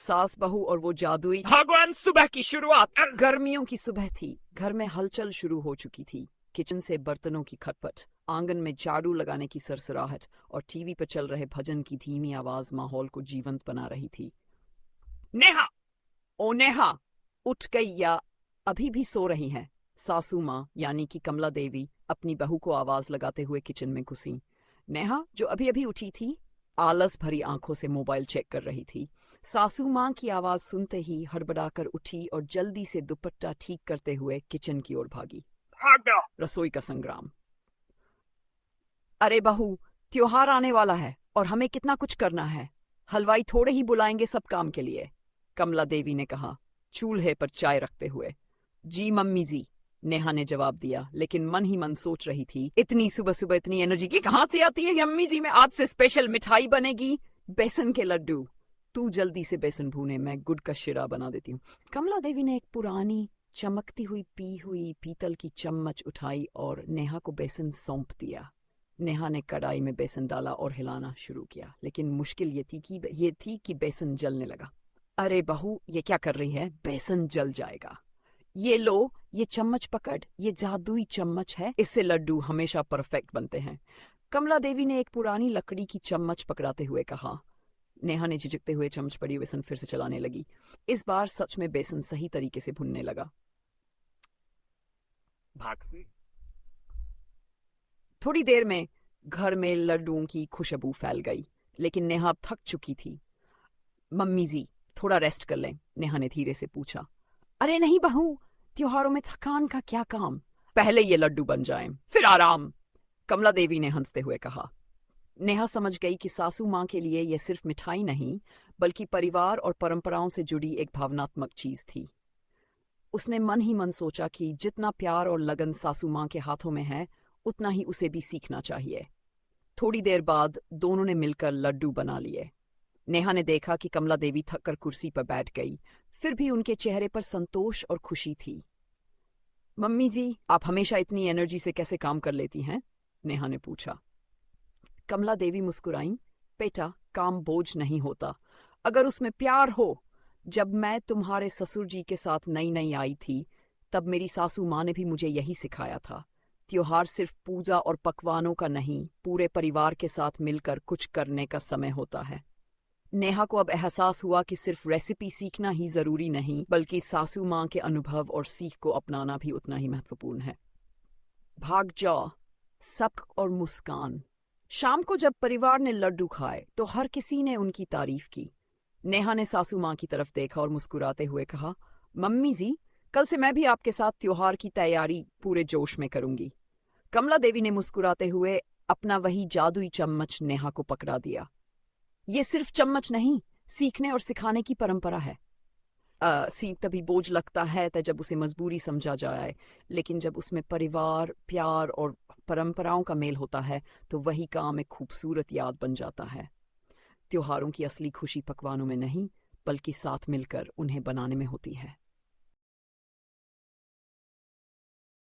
सास बहू और वो जादुई भगवान, सुबह की शुरुआत। गर्मियों की सुबह थी। घर में हलचल शुरू हो चुकी थी। किचन से बर्तनों की खटपट, आंगन में झाड़ू लगाने की सरसराहट और टीवी पर चल रहे भजन की धीमी आवाज माहौल को जीवंत बना रही थी। नेहा। ओ नेहा, उठ गई या अभी भी सो रही हैं? सासू माँ यानी कि कमला देवी अपनी बहू को आवाज लगाते हुए किचन में घुसी। नेहा, जो अभी अभी उठी थी, आलस भरी आंखों से मोबाइल चेक कर रही थी। सासू माँ की आवाज सुनते ही हड़बड़ाकर उठी और जल्दी से दुपट्टा ठीक करते हुए किचन की ओर भागी। भागो। रसोई का संग्राम। अरे बहू, त्योहार आने वाला है और हमें कितना कुछ करना है। हलवाई थोड़े ही बुलाएंगे सब काम के लिए, कमला देवी ने कहा, चूल्हे पर चाय रखते हुए। जी मम्मी जी, नेहा ने जवाब दिया, लेकिन मन ही मन सोच रही थी, इतनी सुबह सुबह इतनी एनर्जी की कहाँ से आती है अम्मी जी? में आज से स्पेशल मिठाई बनेगी, बेसन के लड्डू। तू जल्दी से बेसन भूने, मैं गुड़ का शिरा बना देती हूँ। कमला देवी ने एक पुरानी चमकती हुई पी हुई पीतल की चम्मच उठाई और नेहा को बेसन सौंप दिया। नेहा ने कढ़ाई में बेसन डाला और हिलाना शुरू किया, लेकिन मुश्किल ये थी कि बेसन जलने लगा। अरे बहू, ये क्या कर रही है? बेसन जल जाएगा। ये लो, ये चम्मच पकड़, ये जादुई चम्मच है, इससे लड्डू हमेशा परफेक्ट बनते हैं, कमला देवी ने एक पुरानी लकड़ी की चम्मच पकड़ाते हुए कहा। नेहा ने झिझकते हुए चम्मच पड़ी बेसन फिर से चलाने लगी। इस बार सच में बेसन सही तरीके से भुनने लगा। भागती। थोड़ी देर में घर में लड्डुओं की खुशबू फैल गई, लेकिन नेहा अब थक चुकी थी। मम्मी जी, थोड़ा रेस्ट कर लें, नेहा ने धीरे से पूछा। अरे नहीं बहू, त्योहारों में थकान का क्या काम? पहले ये लड्डू बन जाएं, फिर आराम, कमला देवी ने हंसते हुए कहा। नेहा समझ गई कि सासू माँ के लिए यह सिर्फ मिठाई नहीं, बल्कि परिवार और परंपराओं से जुड़ी एक भावनात्मक चीज थी। उसने मन ही मन सोचा कि जितना प्यार और लगन सासू माँ के हाथों में है, उतना ही उसे भी सीखना चाहिए। थोड़ी देर बाद दोनों ने मिलकर लड्डू बना लिए। नेहा ने देखा कि कमला देवी थककर कुर्सी पर बैठ गई, फिर भी उनके चेहरे पर संतोष और खुशी थी। मम्मी जी, आप हमेशा इतनी एनर्जी से कैसे काम कर लेती हैं? नेहा ने पूछा। कमला देवी मुस्कुराई। बेटा, काम बोझ नहीं होता, अगर उसमें प्यार हो। जब मैं तुम्हारे ससुर जी के साथ नई नई आई थी, तब मेरी सासू माँ ने भी मुझे यही सिखाया था। त्योहार सिर्फ पूजा और पकवानों का नहीं, पूरे परिवार के साथ मिलकर कुछ करने का समय होता है। नेहा को अब एहसास हुआ कि सिर्फ रेसिपी सीखना ही जरूरी नहीं, बल्कि सासू माँ के अनुभव और सीख को अपनाना भी उतना ही महत्वपूर्ण है। भाग जाओ, सबक और मुस्कान। शाम को जब परिवार ने लड्डू खाए तो हर किसी ने उनकी तारीफ की। नेहा ने सासू माँ की तरफ देखा और मुस्कुराते हुए कहा, मम्मी जी, कल से मैं भी आपके साथ त्योहार की तैयारी पूरे जोश में करूंगी। कमला देवी ने मुस्कुराते हुए अपना वही जादुई चम्मच नेहा को पकड़ा दिया। ये सिर्फ चम्मच नहीं, सीखने और सिखाने की परंपरा है। सीख तभी बोझ लगता है जब उसे मजबूरी समझा जाए, लेकिन जब उसमें परिवार, प्यार और परंपराओं का मेल होता है, तो वही काम एक खूबसूरत याद बन जाता है। त्योहारों की असली खुशी पकवानों में नहीं, बल्कि साथ मिलकर उन्हें बनाने में होती है।